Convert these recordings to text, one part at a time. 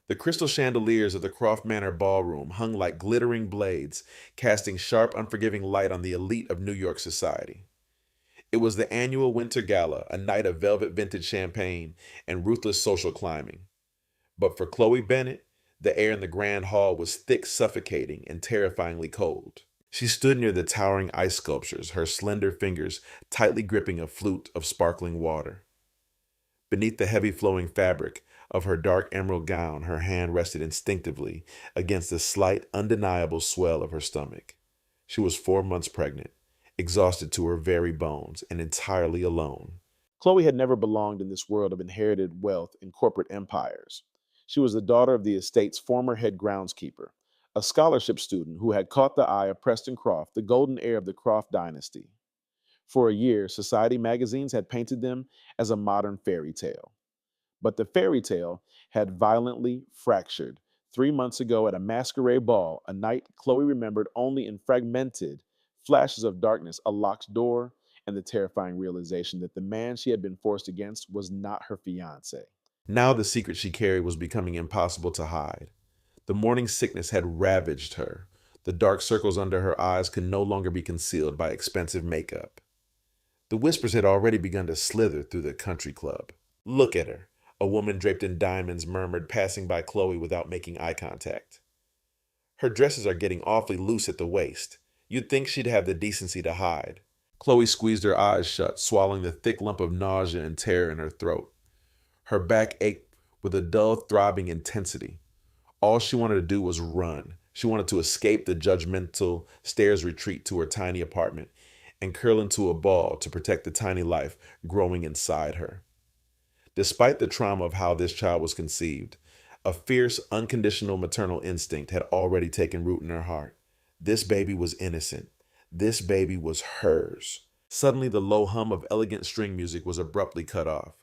The crystal chandeliers of the Croft Manor ballroom hung like glittering blades, casting sharp, unforgiving light on the elite of New York society. It was the annual winter gala, a night of velvet vintage champagne and ruthless social climbing. But for Chloe Bennett, the air in the grand hall was thick, suffocating, and terrifyingly cold. She stood near the towering ice sculptures, her slender fingers tightly gripping a flute of sparkling water. Beneath the heavy flowing fabric of her dark emerald gown, her hand rested instinctively against the slight, undeniable swell of her stomach. She was 4 months pregnant, exhausted to her very bones, and entirely alone. Chloe had never belonged in this world of inherited wealth and corporate empires. She was the daughter of the estate's former head groundskeeper, a scholarship student who had caught the eye of Preston Croft, the golden heir of the Croft dynasty. For a year, society magazines had painted them as a modern fairy tale. But the fairy tale had violently fractured 3 months ago at a masquerade ball, a night Chloe remembered only in fragmented flashes of darkness, a locked door, and the terrifying realization that the man she had been forced against was not her fiancé. Now the secret she carried was becoming impossible to hide. The morning sickness had ravaged her. The dark circles under her eyes could no longer be concealed by expensive makeup. The whispers had already begun to slither through the country club. "Look at her," a woman draped in diamonds murmured, passing by Chloe without making eye contact. "Her dresses are getting awfully loose at the waist. You'd think she'd have the decency to hide." Chloe squeezed her eyes shut, swallowing the thick lump of nausea and terror in her throat. Her back ached with a dull, throbbing intensity. All she wanted to do was run. She wanted to escape the judgmental stairs retreat to her tiny apartment and curl into a ball to protect the tiny life growing inside her. Despite the trauma of how this child was conceived, a fierce, unconditional maternal instinct had already taken root in her heart. This baby was innocent. This baby was hers. Suddenly, the low hum of elegant string music was abruptly cut off.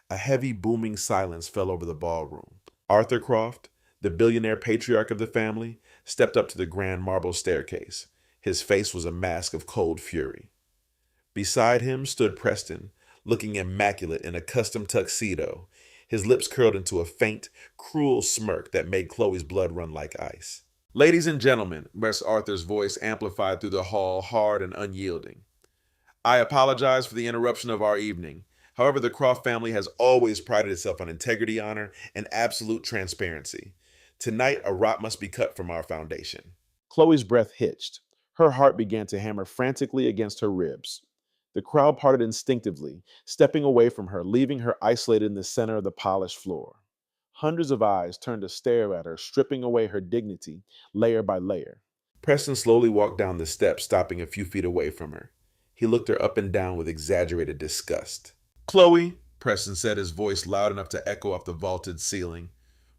A heavy, booming silence fell over the ballroom. Arthur Croft, the billionaire patriarch of the family, stepped up to the grand marble staircase. His face was a mask of cold fury. Beside him stood Preston, looking immaculate in a custom tuxedo, his lips curled into a faint, cruel smirk that made Chloe's blood run like ice. "Ladies and gentlemen," Wes Arthur's voice amplified through the hall, hard and unyielding. "I apologize for the interruption of our evening. However, the Croft family has always prided itself on integrity, honor, and absolute transparency. Tonight, a rock must be cut from our foundation." Chloe's breath hitched. Her heart began to hammer frantically against her ribs. The crowd parted instinctively, stepping away from her, leaving her isolated in the center of the polished floor. Hundreds of eyes turned to stare at her, stripping away her dignity, layer by layer. Preston slowly walked down the steps, stopping a few feet away from her. He looked her up and down with exaggerated disgust. "Chloe," Preston said, his voice loud enough to echo off the vaulted ceiling,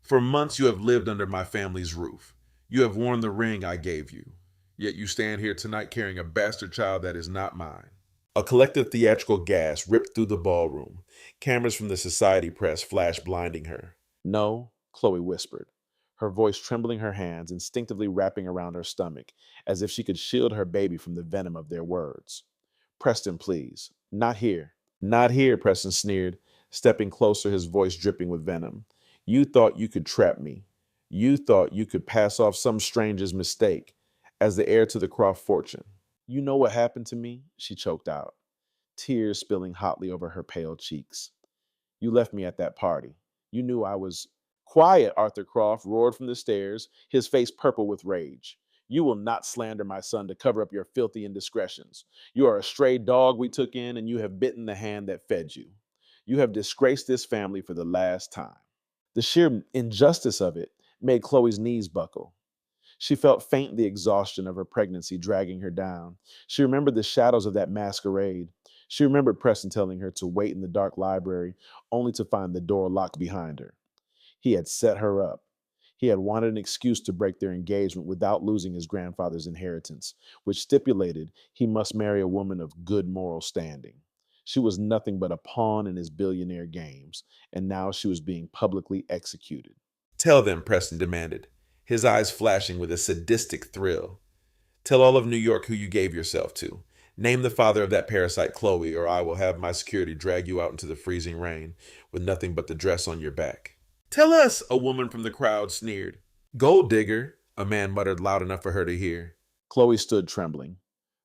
"for months you have lived under my family's roof. You have worn the ring I gave you. Yet you stand here tonight carrying a bastard child that is not mine." A collective theatrical gasp ripped through the ballroom. Cameras from the society press flashed, blinding her. "No," Chloe whispered, her voice trembling, her hands instinctively wrapping around her stomach, as if she could shield her baby from the venom of their words. "Preston, please. Not here." "Not here," Preston sneered, stepping closer, his voice dripping with venom. "You thought you could trap me. You thought you could pass off some stranger's mistake as the heir to the Croft fortune. You know what happened to me?" she choked out, tears spilling hotly over her pale cheeks. "You left me at that party. You knew I was—" "Quiet!" Arthur Croft roared from the stairs, his face purple with rage. "You will not slander my son to cover up your filthy indiscretions. You are a stray dog we took in, and you have bitten the hand that fed you. You have disgraced this family for the last time." The sheer injustice of it made Chloe's knees buckle. She felt faint the exhaustion of her pregnancy dragging her down. She remembered the shadows of that masquerade. She remembered Preston telling her to wait in the dark library, only to find the door locked behind her. He had set her up. He had wanted an excuse to break their engagement without losing his grandfather's inheritance, which stipulated he must marry a woman of good moral standing. She was nothing but a pawn in his billionaire games, and now she was being publicly executed. "Tell them," Preston demanded, his eyes flashing with a sadistic thrill. "Tell all of New York who you gave yourself to. Name the father of that parasite, Chloe, or I will have my security drag you out into the freezing rain with nothing but the dress on your back." Tell us, a woman from the crowd sneered. Gold digger, a man muttered loud enough for her to hear. Chloe stood trembling.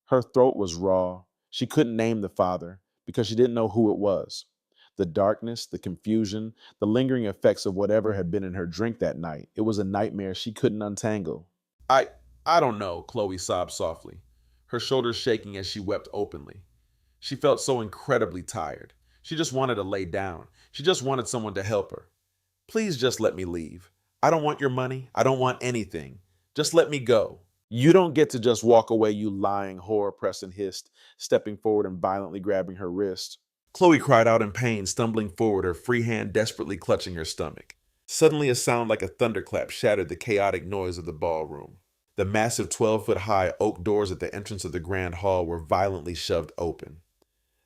Her throat was raw. She couldn't name the father because she didn't know who it was. The darkness, the confusion, the lingering effects of whatever had been in her drink that night. It was a nightmare she couldn't untangle. I don't know, Chloe sobbed softly, her shoulders shaking as she wept openly. She felt so incredibly tired. She just wanted to lay down. She just wanted someone to help her. Please just let me leave. I don't want your money. I don't want anything. Just let me go. You don't get to just walk away, you lying whore, Preston hissed, stepping forward and violently grabbing her wrist. Chloe cried out in pain, stumbling forward, her free hand desperately clutching her stomach. Suddenly, a sound like a thunderclap shattered the chaotic noise of the ballroom. The massive 12-foot-high oak doors at the entrance of the grand hall were violently shoved open.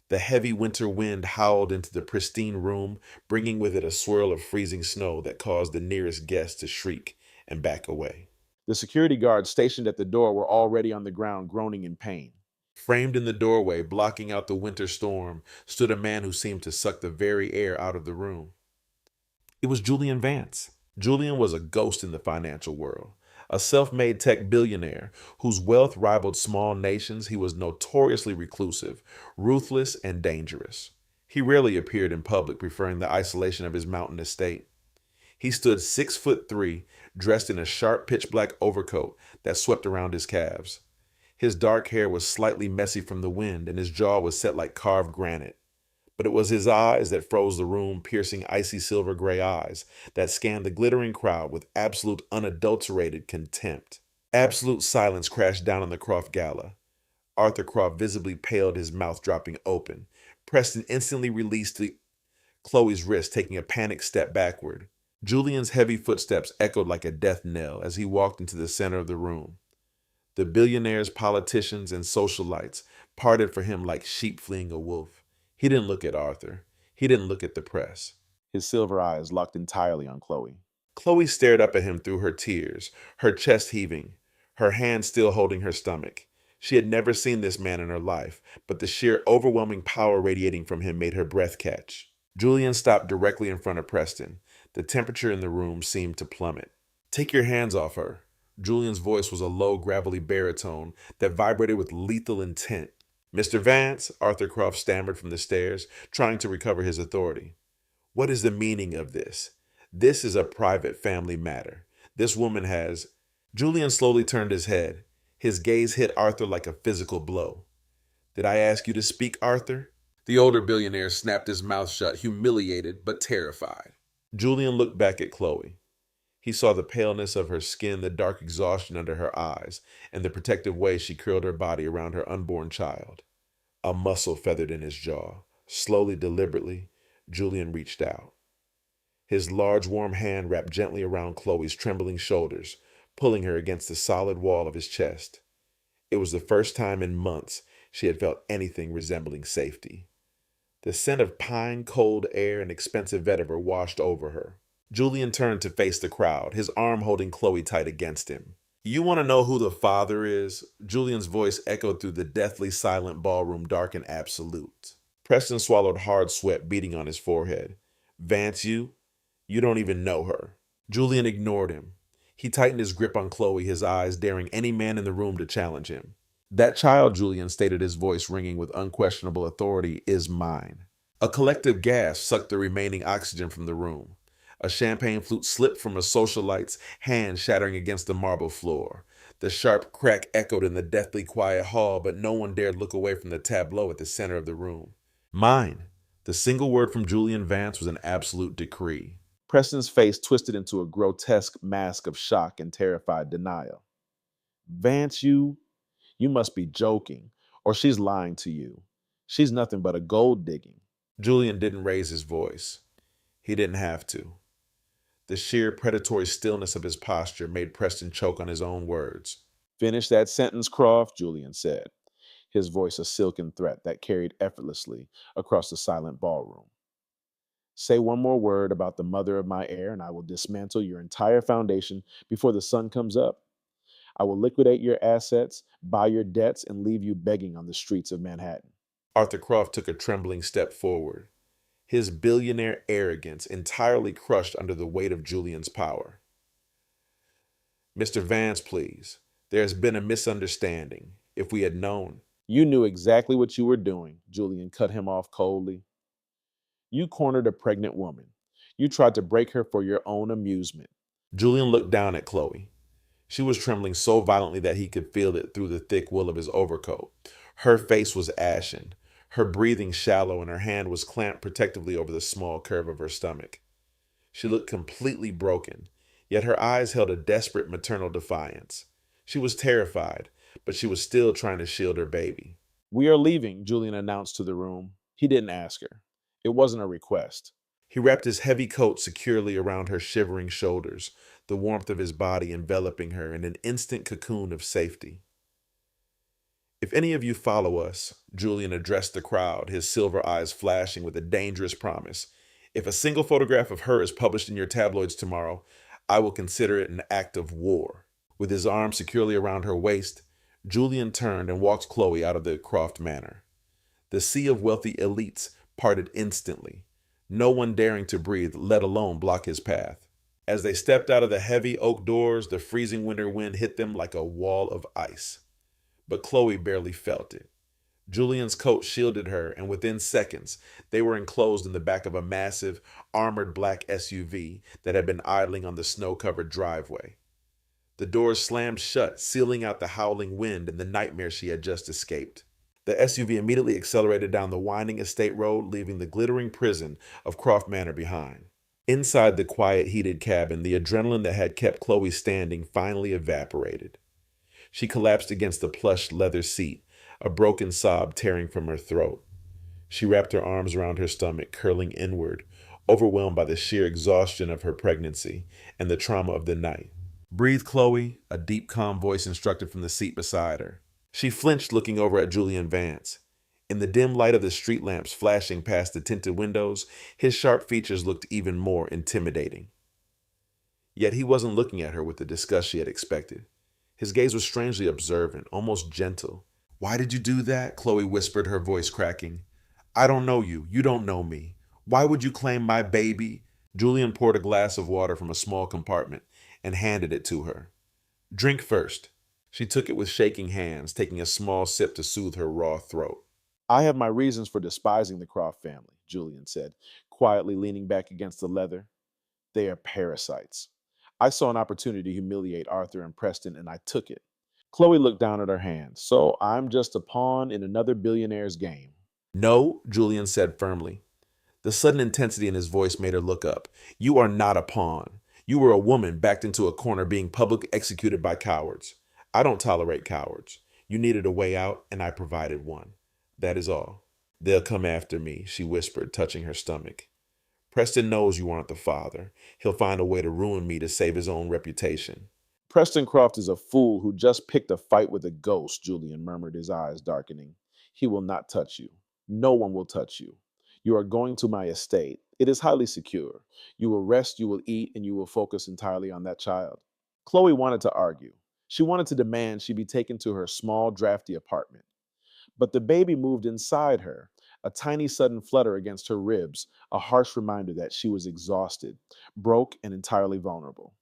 The heavy winter wind howled into the pristine room, bringing with it a swirl of freezing snow that caused the nearest guest to shriek and back away. The security guards stationed at the door were already on the ground, groaning in pain. Framed in the doorway, blocking out the winter storm, stood a man who seemed to suck the very air out of the room. It was Julian Vance. Julian was a ghost in the financial world. A self-made tech billionaire whose wealth rivaled small nations, he was notoriously reclusive, ruthless, and dangerous. He rarely appeared in public, preferring the isolation of his mountain estate. He stood 6'3", dressed in a sharp pitch-black overcoat that swept around his calves. His dark hair was slightly messy from the wind, and his jaw was set like carved granite. But it was his eyes that froze the room, piercing icy silver gray eyes that scanned the glittering crowd with absolute unadulterated contempt. Absolute silence crashed down on the Croft gala. Arthur Croft visibly paled, his mouth dropping open. Preston instantly released Chloe's wrist, taking a panicked step backward. Julian's heavy footsteps echoed like a death knell as he walked into the center of the room. The billionaires, politicians, and socialites parted for him like sheep fleeing a wolf. He didn't look at Arthur. He didn't look at the press. His silver eyes locked entirely on Chloe. Chloe stared up at him through her tears, her chest heaving, her hand still holding her stomach. She had never seen this man in her life, but the sheer overwhelming power radiating from him made her breath catch. Julian stopped directly in front of Preston. The temperature in the room seemed to plummet. Take your hands off her. Julian's voice was a low, gravelly baritone that vibrated with lethal intent. Mr. Vance, Arthur Croft stammered from the stairs, trying to recover his authority. What is the meaning of this? This is a private family matter. This woman has... Julian slowly turned his head. His gaze hit Arthur like a physical blow. Did I ask you to speak, Arthur? The older billionaire snapped his mouth shut, humiliated but terrified. Julian looked back at Chloe. He saw the paleness of her skin, the dark exhaustion under her eyes, and the protective way she curled her body around her unborn child. A muscle feathered in his jaw. Slowly, deliberately, Julian reached out. His large, warm hand wrapped gently around Chloe's trembling shoulders, pulling her against the solid wall of his chest. It was the first time in months she had felt anything resembling safety. The scent of pine, cold air, and expensive vetiver washed over her. Julian turned to face the crowd, his arm holding Chloe tight against him. You want to know who the father is? Julian's voice echoed through the deathly silent ballroom, dark and absolute. Preston swallowed hard sweat beating on his forehead. Vance, you don't even know her. Julian ignored him. He tightened his grip on Chloe, his eyes daring any man in the room to challenge him. That child, Julian stated, his voice ringing with unquestionable authority, is mine. A collective gasp sucked the remaining oxygen from the room. A champagne flute slipped from a socialite's hand, shattering against the marble floor. The sharp crack echoed in the deathly quiet hall, but no one dared look away from the tableau at the center of the room. Mine. The single word from Julian Vance was an absolute decree. Preston's face twisted into a grotesque mask of shock and terrified denial. Vance, you must be joking, or she's lying to you. She's nothing but a gold digging. Julian didn't raise his voice. He didn't have to. The sheer predatory stillness of his posture made Preston choke on his own words. Finish that sentence, Croft, Julian said, his voice a silken threat that carried effortlessly across the silent ballroom. Say one more word about the mother of my heir, and I will dismantle your entire foundation before the sun comes up. I will liquidate your assets, buy your debts, and leave you begging on the streets of Manhattan. Arthur Croft took a trembling step forward. his billionaire arrogance entirely crushed under the weight of Julian's power. "Mr. Vance, please. There has been a misunderstanding. If we had known—" "You knew exactly what you were doing," Julian cut him off coldly. "You cornered a pregnant woman. You tried to break her for your own amusement." Julian looked down at Chloe. She was trembling so violently that he could feel it through the thick wool of his overcoat. Her face was ashen, her breathing shallow, and her hand was clamped protectively over the small curve of her stomach. She looked completely broken, yet her eyes held a desperate maternal defiance. She was terrified, but she was still trying to shield her baby. "We are leaving," Julian announced to the room. He didn't ask her. It wasn't a request. He wrapped his heavy coat securely around her shivering shoulders, the warmth of his body enveloping her in an instant cocoon of safety. "If any of you follow us," Julian addressed the crowd, his silver eyes flashing with a dangerous promise, "if a single photograph of her is published in your tabloids tomorrow, I will consider it an act of war." With his arm securely around her waist, Julian turned and walked Chloe out of the Croft manor. The sea of wealthy elites parted instantly, no one daring to breathe, let alone block his path. As they stepped out of the heavy oak doors, the freezing winter wind hit them like a wall of ice. But Chloe barely felt it. Julian's coat shielded her, and within seconds, they were enclosed in the back of a massive, armored black SUV that had been idling on the snow-covered driveway. The doors slammed shut, sealing out the howling wind and the nightmare she had just escaped. The SUV immediately accelerated down the winding estate road, leaving the glittering prison of Croft Manor behind. Inside the quiet, heated cabin, the adrenaline that had kept Chloe standing finally evaporated. She collapsed against the plush leather seat, a broken sob tearing from her throat. She wrapped her arms around her stomach, curling inward, overwhelmed by the sheer exhaustion of her pregnancy and the trauma of the night. "Breathe, Chloe," a deep, calm voice instructed from the seat beside her. She flinched, looking over at Julian Vance. In the dim light of the street lamps flashing past the tinted windows, his sharp features looked even more intimidating. Yet he wasn't looking at her with the disgust she had expected. His gaze was strangely observant, almost gentle. "Why did you do that?" Chloe whispered, her voice cracking. "I don't know you. You don't know me. Why would you claim my baby?" Julian poured a glass of water from a small compartment and handed it to her. "Drink first." She took it with shaking hands, taking a small sip to soothe her raw throat. "I have my reasons for despising the Croft family," Julian said, quietly leaning back against the leather. "They are parasites. I saw an opportunity to humiliate Arthur and Preston, and I took it." Chloe looked down at her hand. "So I'm just a pawn in another billionaire's game." "No," Julian said firmly. The sudden intensity in his voice made her look up. "You are not a pawn. You were a woman backed into a corner being publicly executed by cowards. I don't tolerate cowards. You needed a way out, and I provided one. That is all." "They'll come after me," she whispered, touching her stomach. "Preston knows you aren't the father. He'll find a way to ruin me to save his own reputation." "Preston Croft is a fool who just picked a fight with a ghost," Julian murmured, his eyes darkening. "He will not touch you. No one will touch you. You are going to my estate. It is highly secure. You will rest, you will eat, and you will focus entirely on that child." Chloe wanted to argue. She wanted to demand she be taken to her small, drafty apartment. But the baby moved inside her, a tiny sudden flutter against her ribs, a harsh reminder that she was exhausted, broke, and entirely vulnerable.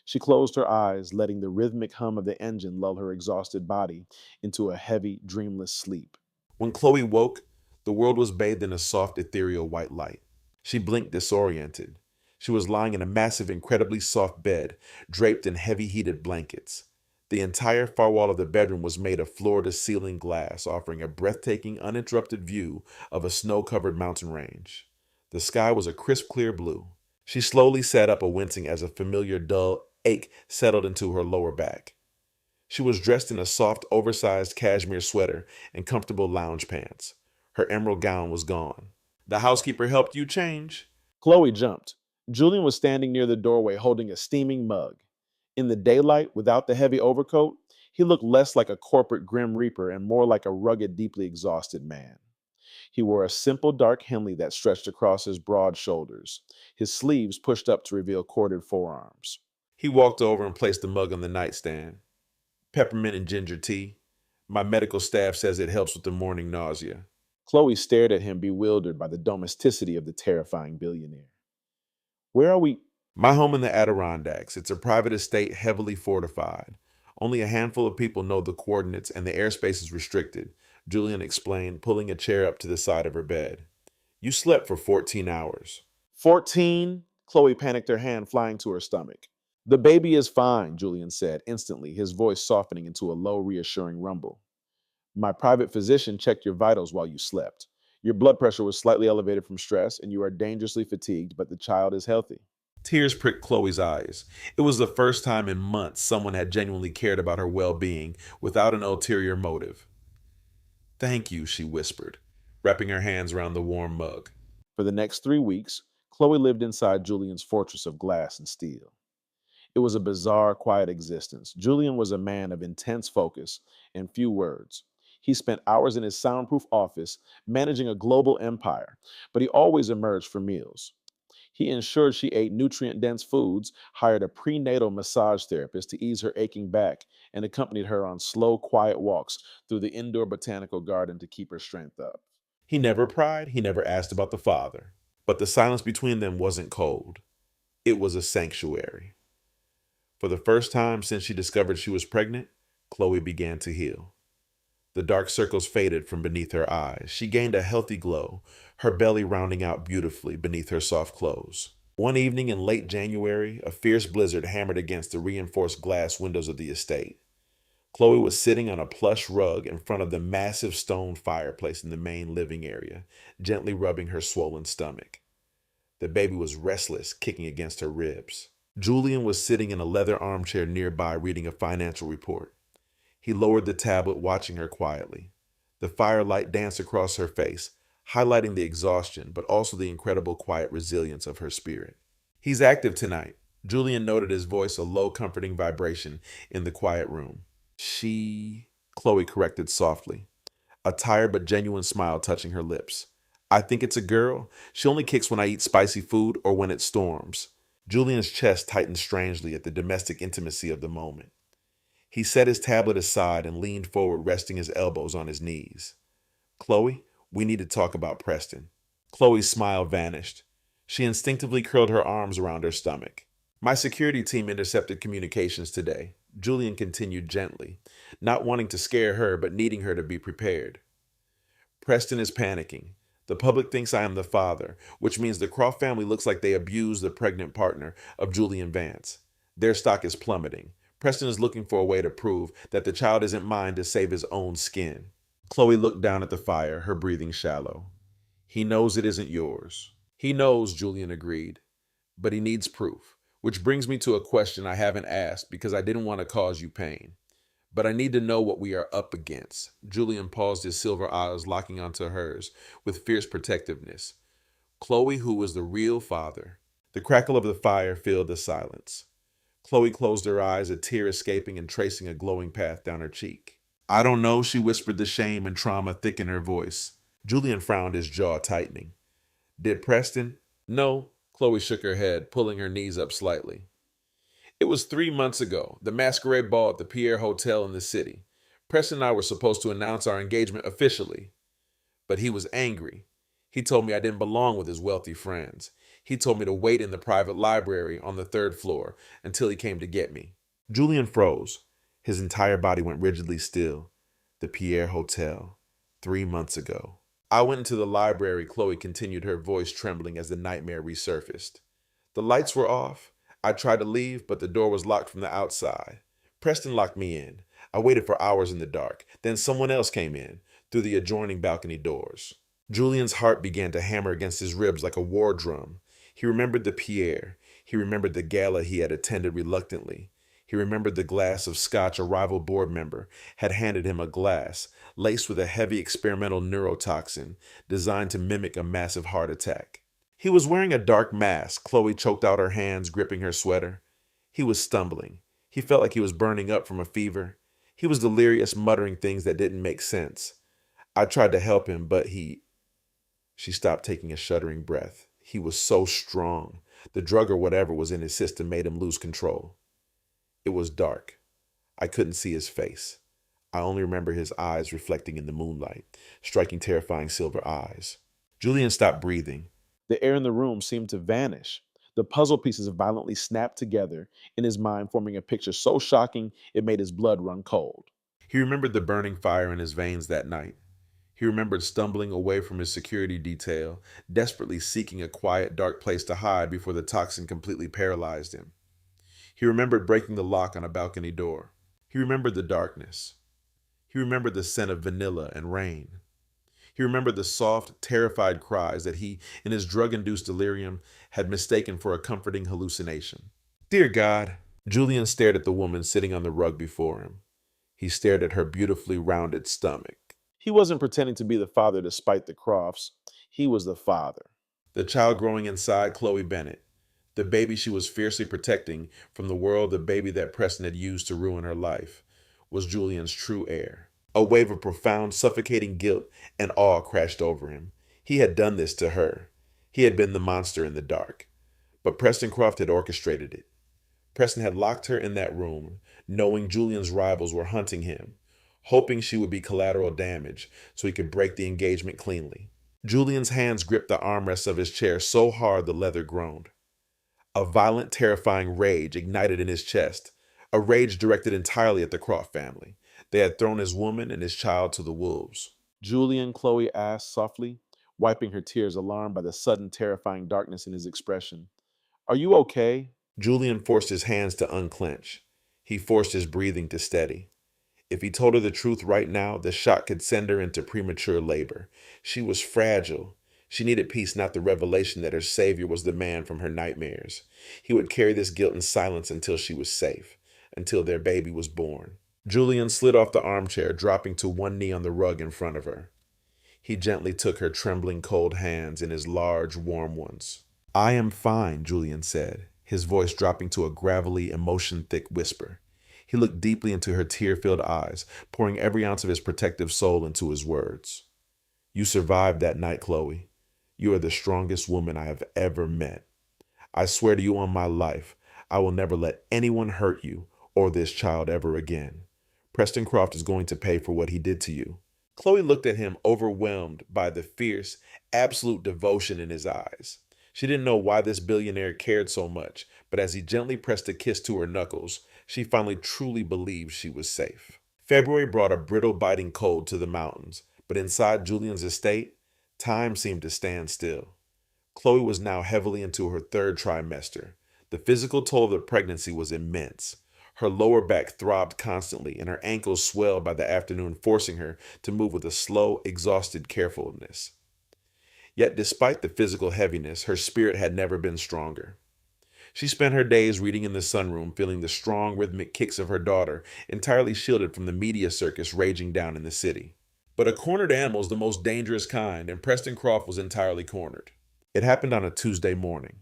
She closed her eyes, letting the rhythmic hum of the engine lull her exhausted body into a heavy, dreamless sleep. When Chloe woke, the world was bathed in a soft, ethereal white light. She blinked, disoriented. She was lying in a massive, incredibly soft bed, draped in heavy, heated blankets. The entire far wall of the bedroom was made of floor-to-ceiling glass, offering a breathtaking, uninterrupted view of a snow-covered mountain range. The sky was a crisp, clear blue. She slowly sat up, wincing as a familiar, dull ache settled into her lower back. She was dressed in a soft, oversized cashmere sweater and comfortable lounge pants. Her emerald gown was gone. "The housekeeper helped you change?" Chloe jumped. Julian was standing near the doorway holding a steaming mug. In the daylight, without the heavy overcoat, he looked less like a corporate grim reaper and more like a rugged, deeply exhausted man. He wore a simple dark Henley that stretched across his broad shoulders, his sleeves pushed up to reveal corded forearms. He walked over and placed the mug on the nightstand. "Peppermint and ginger tea. My medical staff says it helps with the morning nausea." Chloe stared at him, bewildered by the domesticity of the terrifying billionaire. Where are we? My home in the Adirondacks. It's a private estate heavily fortified. Only a handful of people know the coordinates and the airspace is restricted, Julian explained, pulling a chair up to the side of her bed. You slept for 14 hours. 14? Chloe panicked, her hand flying to her stomach. The baby is fine, Julian said, instantly, his voice softening into a low, reassuring rumble. My private physician checked your vitals while you slept. Your blood pressure was slightly elevated from stress, and you are dangerously fatigued, but the child is healthy. Tears pricked Chloe's eyes. It was the first time in months someone had genuinely cared about her well-being without an ulterior motive. Thank you, she whispered, wrapping her hands around the warm mug. For the next 3 weeks, Chloe lived inside Julian's fortress of glass and steel. It was a bizarre, quiet existence. Julian was a man of intense focus and few words. He spent hours in his soundproof office managing a global empire, but he always emerged for meals. He ensured she ate nutrient dense foods, hired a prenatal massage therapist to ease her aching back, and accompanied her on slow, quiet walks through the indoor botanical garden to keep her strength up. He never pried, he never asked about the father. But the silence between them wasn't cold. It was a sanctuary. For the first time since she discovered she was pregnant, Chloe began to heal. The dark circles faded from beneath her eyes. She gained a healthy glow, her belly rounding out beautifully beneath her soft clothes. One evening in late January, a fierce blizzard hammered against the reinforced glass windows of the estate. Chloe was sitting on a plush rug in front of the massive stone fireplace in the main living area, gently rubbing her swollen stomach. The baby was restless, kicking against her ribs. Julian was sitting in a leather armchair nearby reading a financial report. He lowered the tablet, watching her quietly. The firelight danced across her face, highlighting the exhaustion, but also the incredible quiet resilience of her spirit. He's active tonight. Julian noted, his voice a low, comforting vibration in the quiet room. Chloe corrected softly, a tired but genuine smile touching her lips. I think it's a girl. She only kicks when I eat spicy food or when it storms. Julian's chest tightened strangely at the domestic intimacy of the moment. He set his tablet aside and leaned forward, resting his elbows on his knees. Chloe, we need to talk about Preston. Chloe's smile vanished. She instinctively curled her arms around her stomach. My security team intercepted communications today, Julian continued gently, not wanting to scare her but needing her to be prepared. Preston is panicking. The public thinks I am the father, which means the Croft family looks like they abused the pregnant partner of Julian Vance. Their stock is plummeting. Preston is looking for a way to prove that the child isn't mine to save his own skin. Chloe looked down at the fire, her breathing shallow. He knows it isn't yours. He knows, Julian agreed, but he needs proof, which brings me to a question I haven't asked because I didn't want to cause you pain. But I need to know what we are up against. Julian paused, his silver eyes locking onto hers with fierce protectiveness. Chloe, who was the real father. The crackle of the fire filled the silence. Chloe closed her eyes, a tear escaping and tracing a glowing path down her cheek. I don't know, she whispered, the shame and trauma thick in her voice. Julian frowned, his jaw tightening. Did Preston? No, Chloe shook her head, pulling her knees up slightly. It was 3 months ago, the masquerade ball at the Heir Hotel in the city. Preston and I were supposed to announce our engagement officially, but he was angry. He told me I didn't belong with his wealthy friends. He told me to wait in the private library on the 3rd floor until he came to get me. Julian froze. His entire body went rigidly still. The Heir Hotel, 3 months ago. I went into the library, Chloe continued, her voice trembling as the nightmare resurfaced. The lights were off. I tried to leave, but the door was locked from the outside. Preston locked me in. I waited for hours in the dark. Then someone else came in, through the adjoining balcony doors. Julian's heart began to hammer against his ribs like a war drum. He remembered the Heir. He remembered the gala he had attended reluctantly. He remembered the glass of scotch a rival board member had handed him, a glass laced with a heavy experimental neurotoxin designed to mimic a massive heart attack. He was wearing a dark mask. Chloe choked out her hands, gripping her sweater. He was stumbling. He felt like he was burning up from a fever. He was delirious, muttering things that didn't make sense. I tried to help him, but She stopped, taking a shuddering breath. He was so strong. The drug or whatever was in his system made him lose control. It was dark. I couldn't see his face. I only remember his eyes reflecting in the moonlight, striking terrifying silver eyes. Julian stopped breathing. The air in the room seemed to vanish. The puzzle pieces violently snapped together in his mind, forming a picture so shocking it made his blood run cold. He remembered the burning fire in his veins that night. He remembered stumbling away from his security detail, desperately seeking a quiet, dark place to hide before the toxin completely paralyzed him. He remembered breaking the lock on a balcony door. He remembered the darkness. He remembered the scent of vanilla and rain. He remembered the soft, terrified cries that he, in his drug-induced delirium, had mistaken for a comforting hallucination. Dear God, Julian stared at the woman sitting on the rug before him. He stared at her beautifully rounded stomach. He wasn't pretending to be the father despite the Crofts. He was the father. The child growing inside Chloe Bennett, the baby she was fiercely protecting from the world, the baby that Preston had used to ruin her life, was Julian's true heir. A wave of profound, suffocating guilt and awe crashed over him. He had done this to her. He had been the monster in the dark. But Preston Croft had orchestrated it. Preston had locked her in that room, knowing Julian's rivals were hunting him, hoping she would be collateral damage so he could break the engagement cleanly. Julian's hands gripped the armrests of his chair so hard the leather groaned. A violent, terrifying rage ignited in his chest, a rage directed entirely at the Croft family. They had thrown his woman and his child to the wolves. Julian, Chloe asked softly, wiping her tears, alarmed by the sudden, terrifying darkness in his expression. Are you okay? Julian forced his hands to unclench. He forced his breathing to steady. If he told her the truth right now, the shock could send her into premature labor. She was fragile. She needed peace, not the revelation that her savior was the man from her nightmares. He would carry this guilt in silence until she was safe, until their baby was born. Julian slid off the armchair, dropping to one knee on the rug in front of her. He gently took her trembling, cold hands in his large, warm ones. I am fine, Julian said, his voice dropping to a gravelly, emotion-thick whisper. He looked deeply into her tear-filled eyes, pouring every ounce of his protective soul into his words. You survived that night, Chloe. You are the strongest woman I have ever met. I swear to you on my life, I will never let anyone hurt you or this child ever again. Preston Croft is going to pay for what he did to you. Chloe looked at him, overwhelmed by the fierce, absolute devotion in his eyes. She didn't know why this billionaire cared so much, but as he gently pressed a kiss to her knuckles, she finally truly believed she was safe. February brought a brittle, biting cold to the mountains, but inside Julian's estate, time seemed to stand still. Chloe was now heavily into her third trimester. The physical toll of the pregnancy was immense. Her lower back throbbed constantly, and her ankles swelled by the afternoon, forcing her to move with a slow, exhausted carefulness. Yet despite the physical heaviness, her spirit had never been stronger. She spent her days reading in the sunroom, feeling the strong, rhythmic kicks of her daughter, entirely shielded from the media circus raging down in the city. But a cornered animal is the most dangerous kind, and Preston Croft was entirely cornered. It happened on a Tuesday morning.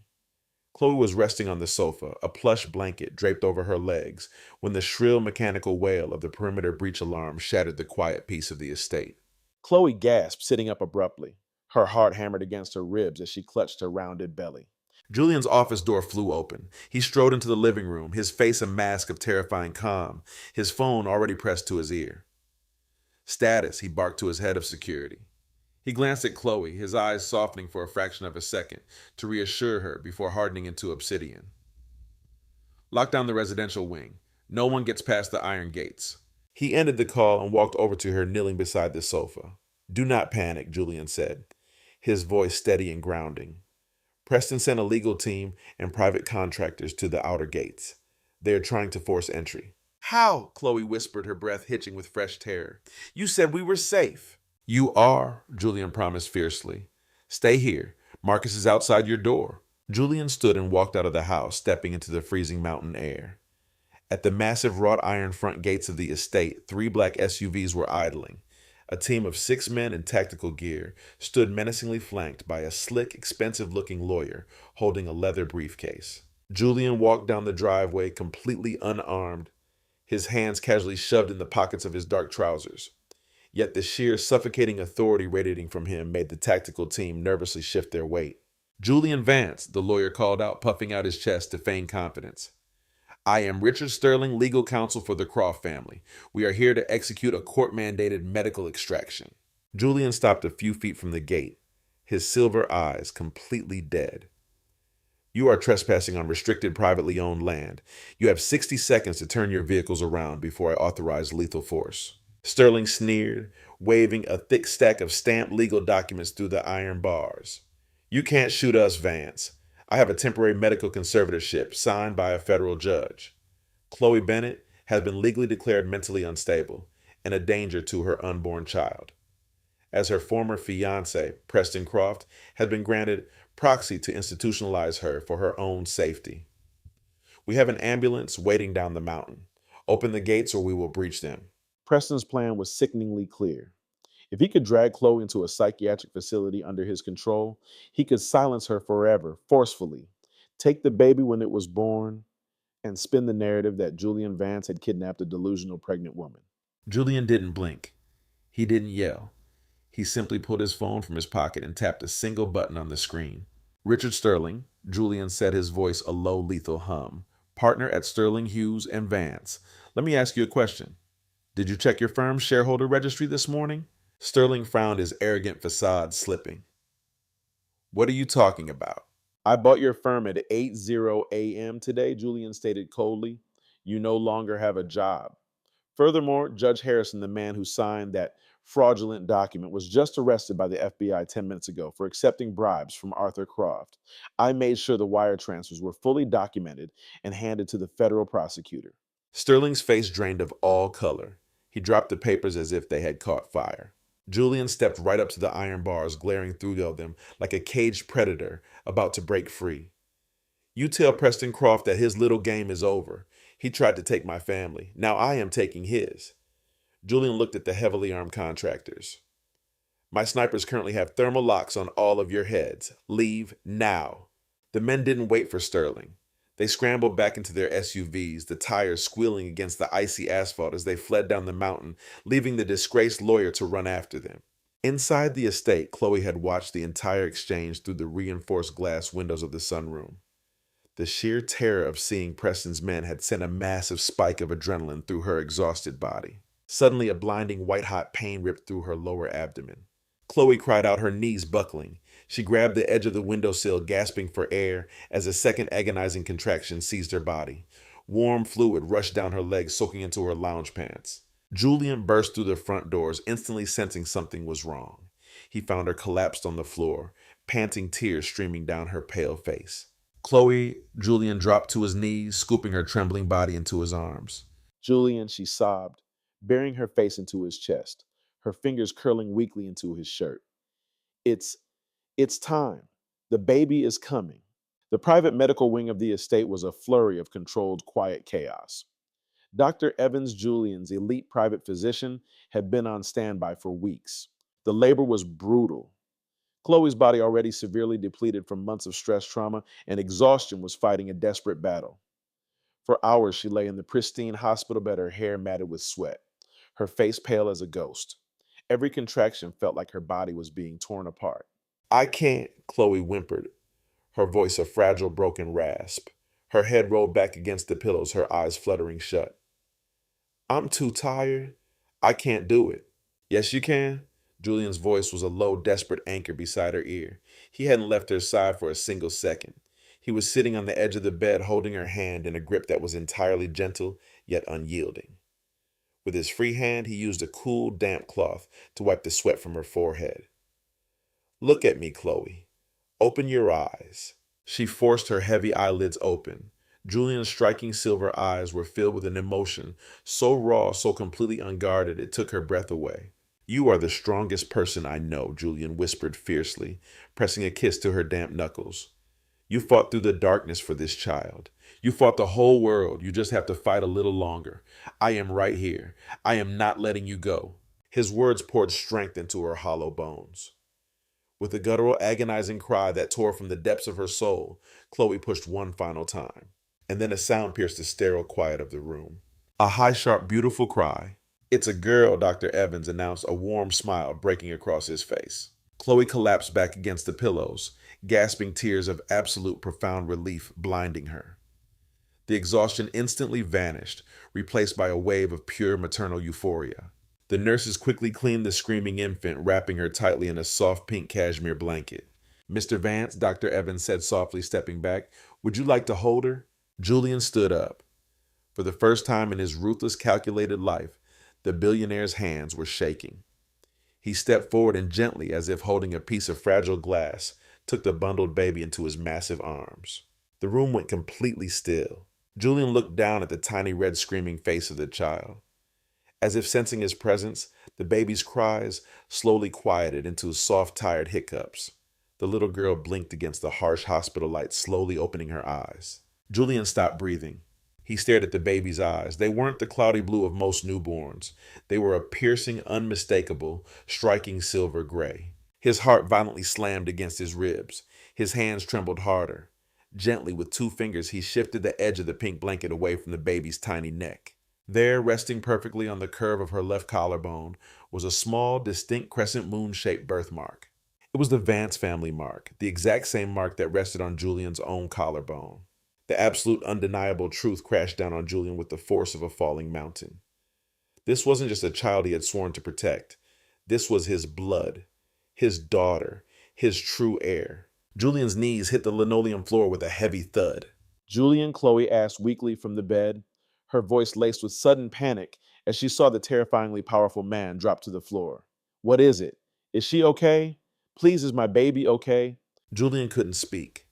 Chloe was resting on the sofa, a plush blanket draped over her legs, when the shrill mechanical wail of the perimeter breach alarm shattered the quiet peace of the estate. Chloe gasped, sitting up abruptly. Her heart hammered against her ribs as she clutched her rounded belly. Julian's office door flew open. He strode into the living room, his face a mask of terrifying calm, his phone already pressed to his ear. Status, he barked to his head of security. He glanced at Chloe, his eyes softening for a fraction of a second to reassure her before hardening into obsidian. Lock down the residential wing. No one gets past the iron gates. He ended the call and walked over to her, kneeling beside the sofa. Do not panic, Julian said, his voice steady and grounding. Preston sent a legal team and private contractors to the outer gates. They are trying to force entry. How? Chloe whispered, her breath hitching with fresh terror. You said we were safe. You are, Julian promised fiercely. Stay here. Marcus is outside your door. Julian stood and walked out of the house, stepping into the freezing mountain air. At the massive wrought iron front gates of the estate, 3 black SUVs were idling. A team of 6 men in tactical gear stood menacingly flanked by a slick, expensive-looking lawyer holding a leather briefcase. Julian walked down the driveway completely unarmed, his hands casually shoved in the pockets of his dark trousers. Yet the sheer, suffocating authority radiating from him made the tactical team nervously shift their weight. Julian Vance, the lawyer called out, puffing out his chest to feign confidence. I am Richard Sterling, legal counsel for the Croft family. We are here to execute a court-mandated medical extraction. Julian stopped a few feet from the gate, his silver eyes completely dead. You are trespassing on restricted privately owned land. You have 60 seconds to turn your vehicles around before I authorize lethal force. Sterling sneered, waving a thick stack of stamped legal documents through the iron bars. You can't shoot us, Vance. I have a temporary medical conservatorship signed by a federal judge. Chloe Bennett has been legally declared mentally unstable and a danger to her unborn child, as her former fiancé, Preston Croft, had been granted proxy to institutionalize her for her own safety. We have an ambulance waiting down the mountain. Open the gates or we will breach them. Preston's plan was sickeningly clear. If he could drag Chloe into a psychiatric facility under his control, he could silence her forever, forcefully, take the baby when it was born, and spin the narrative that Julian Vance had kidnapped a delusional pregnant woman. Julian didn't blink. He didn't yell. He simply pulled his phone from his pocket and tapped a single button on the screen. Richard Sterling, Julian said, his voice a low, lethal hum. Partner at Sterling, Hughes, and Vance. Let me ask you a question. Did you check your firm's shareholder registry this morning? Sterling frowned, his arrogant facade slipping. What are you talking about? I bought your firm at 8:00 a.m. today, Julian stated coldly. You no longer have a job. Furthermore, Judge Harrison, the man who signed that fraudulent document, was just arrested by the FBI 10 minutes ago for accepting bribes from Arthur Croft. I made sure the wire transfers were fully documented and handed to the federal prosecutor. Sterling's face drained of all color. He dropped the papers as if they had caught fire. Julian stepped right up to the iron bars, glaring through them like a caged predator about to break free. You tell Preston Croft that his little game is over. He tried to take my family. Now I am taking his. Julian looked at the heavily armed contractors. My snipers currently have thermal locks on all of your heads. Leave now. The men didn't wait for Sterling. They scrambled back into their SUVs, the tires squealing against the icy asphalt as they fled down the mountain, leaving the disgraced lawyer to run after them. Inside the estate, Chloe had watched the entire exchange through the reinforced glass windows of the sunroom. The sheer terror of seeing Preston's men had sent a massive spike of adrenaline through her exhausted body. Suddenly, a blinding white-hot pain ripped through her lower abdomen. Chloe cried out, her knees buckling. She grabbed the edge of the windowsill, gasping for air as a second agonizing contraction seized her body. Warm fluid rushed down her legs, soaking into her lounge pants. Julian burst through the front doors, instantly sensing something was wrong. He found her collapsed on the floor, panting, tears streaming down her pale face. Chloe, Julian dropped to his knees, scooping her trembling body into his arms. Julian, she sobbed, burying her face into his chest, her fingers curling weakly into his shirt. It's time. The baby is coming. The private medical wing of the estate was a flurry of controlled, quiet chaos. Dr. Evans Julian's elite private physician had been on standby for weeks. The labor was brutal. Chloe's body, already severely depleted from months of stress, trauma, and exhaustion, was fighting a desperate battle. For hours, she lay in the pristine hospital bed, her hair matted with sweat, her face pale as a ghost. Every contraction felt like her body was being torn apart. I can't, Chloe whimpered, her voice a fragile, broken rasp. Her head rolled back against the pillows, her eyes fluttering shut. I'm too tired. I can't do it. Yes, you can. Julian's voice was a low, desperate anchor beside her ear. He hadn't left her side for a single second. He was sitting on the edge of the bed, holding her hand in a grip that was entirely gentle, yet unyielding. With his free hand, he used a cool, damp cloth to wipe the sweat from her forehead. Look at me, Chloe. Open your eyes. She forced her heavy eyelids open. Julian's striking silver eyes were filled with an emotion so raw, so completely unguarded, it took her breath away. You are the strongest person I know, Julian whispered fiercely, pressing a kiss to her damp knuckles. You fought through the darkness for this child. You fought the whole world. You just have to fight a little longer. I am right here. I am not letting you go. His words poured strength into her hollow bones. With a guttural, agonizing cry that tore from the depths of her soul, Chloe pushed one final time. And then a sound pierced the sterile quiet of the room. A high, sharp, beautiful cry. It's a girl, Dr. Evans announced, a warm smile breaking across his face. Chloe collapsed back against the pillows, gasping tears of absolute profound relief blinding her. The exhaustion instantly vanished, replaced by a wave of pure maternal euphoria. The nurses quickly cleaned the screaming infant, wrapping her tightly in a soft pink cashmere blanket. "Mr. Vance," Dr. Evans said softly, stepping back, "would you like to hold her?" Julian stood up. For the first time in his ruthless, calculated life, the billionaire's hands were shaking. He stepped forward and gently, as if holding a piece of fragile glass, took the bundled baby into his massive arms. The room went completely still. Julian looked down at the tiny red screaming face of the child. As if sensing his presence, the baby's cries slowly quieted into soft, tired hiccups. The little girl blinked against the harsh hospital light, slowly opening her eyes. Julian stopped breathing. He stared at the baby's eyes. They weren't the cloudy blue of most newborns. They were a piercing, unmistakable, striking silver gray. His heart violently slammed against his ribs. His hands trembled harder. Gently, with 2 fingers, he shifted the edge of the pink blanket away from the baby's tiny neck. There, resting perfectly on the curve of her left collarbone, was a small, distinct crescent moon-shaped birthmark. It was the Vance family mark, the exact same mark that rested on Julian's own collarbone. The absolute undeniable truth crashed down on Julian with the force of a falling mountain. This wasn't just a child he had sworn to protect. This was his blood, his daughter, his true heir. Julian's knees hit the linoleum floor with a heavy thud. "Julian," Chloe asked weakly from the bed, her voice laced with sudden panic as she saw the terrifyingly powerful man drop to the floor. "What is it? Is she okay? Please, is my baby okay?" Julian couldn't speak.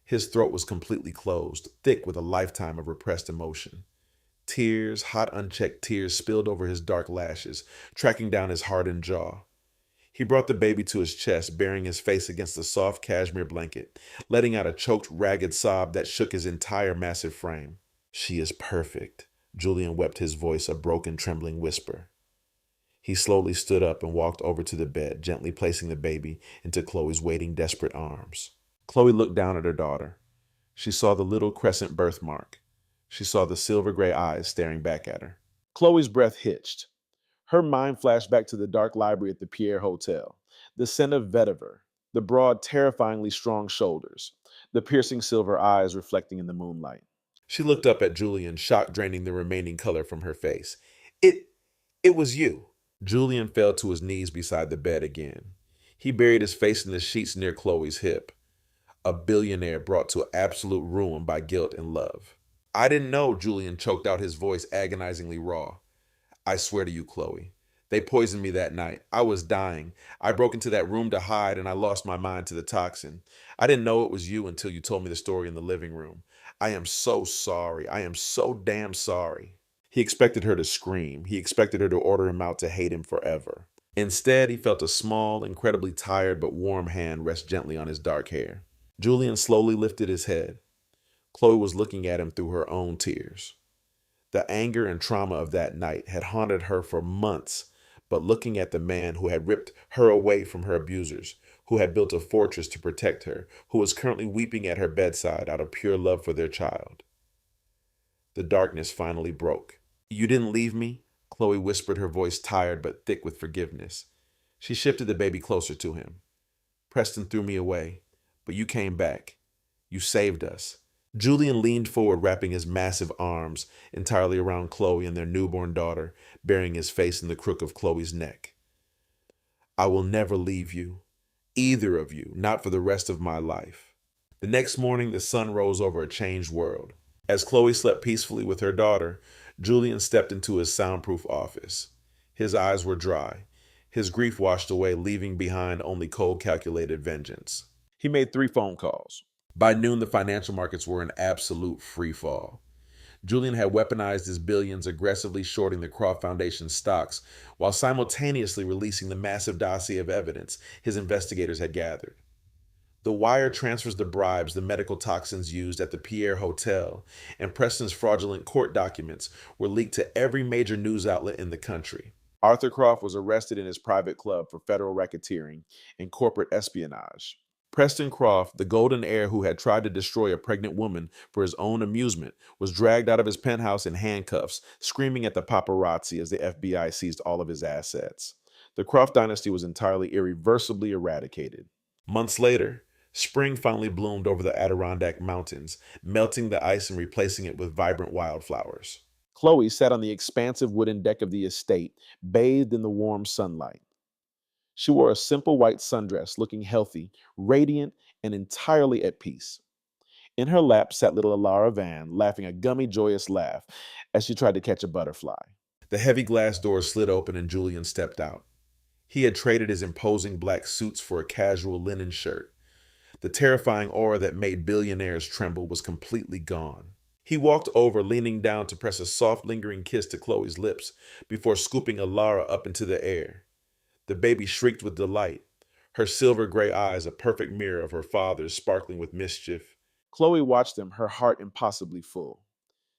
His throat was completely closed, thick with a lifetime of repressed emotion. Tears, hot unchecked tears, spilled over his dark lashes, tracking down his hardened jaw. He brought the baby to his chest, burying his face against the soft cashmere blanket, letting out a choked, ragged sob that shook his entire massive frame. "She is perfect," Julian wept, his voice a broken, trembling whisper. He slowly stood up and walked over to the bed, gently placing the baby into Chloe's waiting, desperate arms. Chloe looked down at her daughter. She saw the little crescent birthmark. She saw the silver gray eyes staring back at her. Chloe's breath hitched. Her mind flashed back to the dark library at the Pierre Hotel, the scent of vetiver, the broad, terrifyingly strong shoulders, the piercing silver eyes reflecting in the moonlight. She looked up at Julian, shock draining the remaining color from her face. It was you." Julian fell to his knees beside the bed again. He buried his face in the sheets near Chloe's hip. A billionaire brought to absolute ruin by guilt and love. "I didn't know," Julian choked out, his voice agonizingly raw. "I swear to you, Chloe. They poisoned me that night. I was dying. I broke into that room to hide, and I lost my mind to the toxin. I didn't know it was you until you told me the story in the living room. I am so sorry. I am so damn sorry." He expected her to scream. He expected her to order him out, to hate him forever. Instead, he felt a small, incredibly tired but warm hand rest gently on his dark hair. Julian slowly lifted his head. Chloe was looking at him through her own tears. The anger and trauma of that night had haunted her for months, but looking at the man who had ripped her away from her abusers, who had built a fortress to protect her, who was currently weeping at her bedside out of pure love for their child. The darkness finally broke. "You didn't leave me?" Chloe whispered, her voice tired but thick with forgiveness. She shifted the baby closer to him. "Preston threw me away, but you came back. You saved us." Julian leaned forward, wrapping his massive arms entirely around Chloe and their newborn daughter, burying his face in the crook of Chloe's neck. "I will never leave you, either of you, not for the rest of my life." The next morning, the sun rose over a changed world. As Chloe slept peacefully with her daughter, Julian stepped into his soundproof office. His eyes were dry, his grief washed away, leaving behind only cold, calculated vengeance. He made 3 phone calls. By noon, the financial markets were in absolute free fall. Julian had weaponized his billions, aggressively shorting the Croft Foundation's stocks, while simultaneously releasing the massive dossier of evidence his investigators had gathered. The wire transfers the bribes the medical toxins used at the Pierre Hotel, and Preston's fraudulent court documents were leaked to every major news outlet in the country. Arthur Croft was arrested in his private club for federal racketeering and corporate espionage. Preston Croft, the golden heir who had tried to destroy a pregnant woman for his own amusement, was dragged out of his penthouse in handcuffs, screaming at the paparazzi as the FBI seized all of his assets. The Croft dynasty was entirely irreversibly eradicated. Months later, Spring finally bloomed over the Adirondack Mountains, melting the ice and replacing it with vibrant wildflowers. Chloe sat on the expansive wooden deck of the estate, bathed in the warm sunlight. She wore a simple white sundress, looking healthy, radiant, and entirely at peace. In her lap sat little Alara Van, laughing a gummy, joyous laugh as she tried to catch a butterfly. The heavy glass doors slid open and Julian stepped out. He had traded his imposing black suits for a casual linen shirt. The terrifying aura that made billionaires tremble was completely gone. He walked over, leaning down to press a soft, lingering kiss to Chloe's lips before scooping Alara up into the air. The baby shrieked with delight, her silver gray eyes a perfect mirror of her father's, sparkling with mischief. Chloe watched them, her heart impossibly full.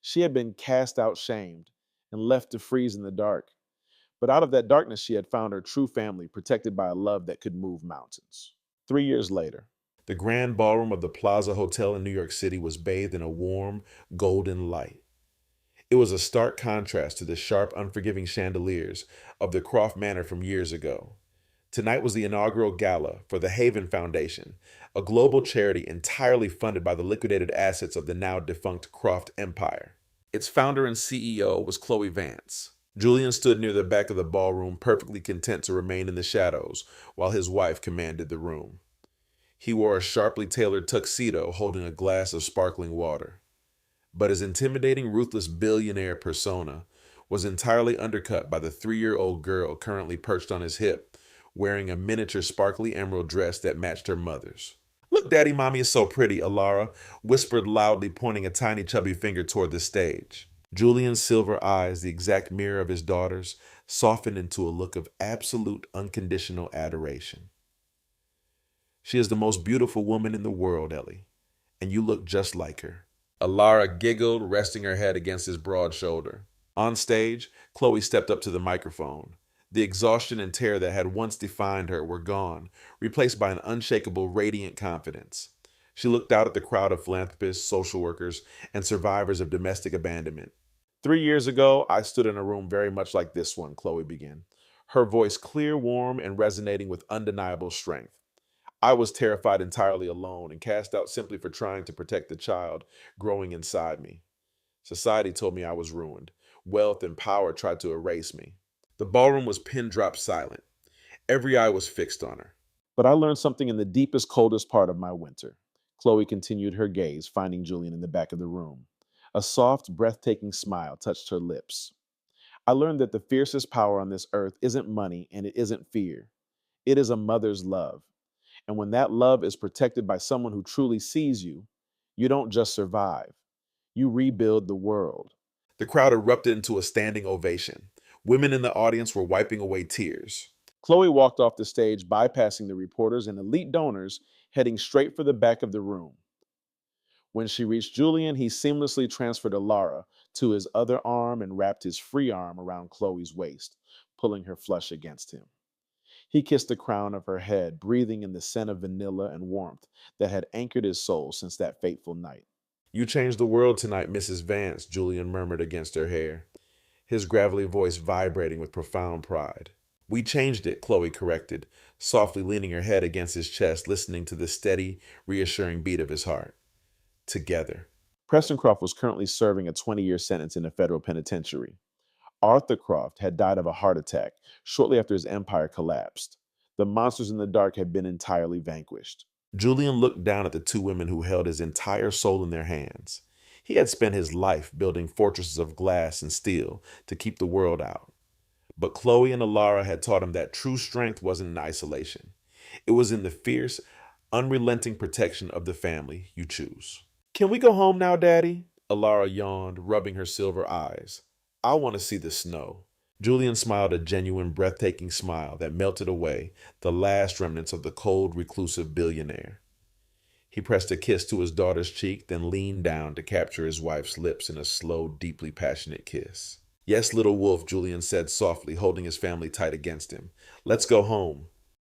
She had been cast out shamed and left to freeze in the dark. But out of that darkness, she had found her true family, protected by a love that could move mountains. 3 years later, the grand ballroom of the Plaza Hotel in New York City was bathed in a warm, golden light. It was a stark contrast to the sharp, unforgiving chandeliers of the Croft Manor from years ago. Tonight was the inaugural gala for the Haven Foundation, a global charity entirely funded by the liquidated assets of the now defunct Croft Empire. Its founder and CEO was Chloe Vance. Julian stood near the back of the ballroom, perfectly content to remain in the shadows, while his wife commanded the room. He wore a sharply tailored tuxedo, holding a glass of sparkling water. But his intimidating, ruthless billionaire persona was entirely undercut by the 3-year-old girl currently perched on his hip, wearing a miniature sparkly emerald dress that matched her mother's. "Look, Daddy, Mommy is so pretty," Alara whispered loudly, pointing a tiny chubby finger toward the stage. Julian's silver eyes, the exact mirror of his daughter's, softened into a look of absolute, unconditional adoration. "She is the most beautiful woman in the world, Ellie, and you look just like her." Alara giggled, resting her head against his broad shoulder. On stage, Chloe stepped up to the microphone. The exhaustion and terror that had once defined her were gone, replaced by an unshakable, radiant confidence. She looked out at the crowd of philanthropists, social workers, and survivors of domestic abandonment. 3 years ago, I stood in a room very much like this one," Chloe began, her voice clear, warm, and resonating with undeniable strength. "I was terrified entirely alone and cast out simply for trying to protect the child growing inside me. Society told me I was ruined. Wealth and power tried to erase me." The ballroom was pin-drop silent. Every eye was fixed on her. "But I learned something in the deepest, coldest part of my winter." Chloe continued her gaze, finding Julian in the back of the room. A soft, breathtaking smile touched her lips. "I learned that the fiercest power on this earth isn't money and it isn't fear. It is a mother's love. And when that love is protected by someone who truly sees you, you don't just survive. You rebuild the world." The crowd erupted into a standing ovation. Women in the audience were wiping away tears. Chloe walked off the stage, bypassing the reporters and elite donors, heading straight for the back of the room. When she reached Julian, he seamlessly transferred Alara to his other arm and wrapped his free arm around Chloe's waist, pulling her flush against him. He kissed the crown of her head, breathing in the scent of vanilla and warmth that had anchored his soul since that fateful night. "You changed the world tonight, Mrs. Vance," Julian murmured against her hair, his gravelly voice vibrating with profound pride. "We changed it," Chloe corrected, softly leaning her head against his chest, listening to the steady, reassuring beat of his heart. "Together." Preston Croft was currently serving a 20-year sentence in a federal penitentiary. Arthur Croft had died of a heart attack shortly after his empire collapsed. The monsters in the dark had been entirely vanquished. Julian looked down at the two women who held his entire soul in their hands. He had spent his life building fortresses of glass and steel to keep the world out. But Chloe and Alara had taught him that true strength wasn't in isolation. It was in the fierce, unrelenting protection of the family you choose. "Can we go home now, Daddy?" Alara yawned, rubbing her silver eyes. "I want to see the snow." Julian smiled a genuine, breathtaking smile that melted away the last remnants of the cold, reclusive billionaire. He pressed a kiss to his daughter's cheek, then leaned down to capture his wife's lips in a slow, deeply passionate kiss. "Yes, little wolf," Julian said softly, holding his family tight against him. "Let's go home.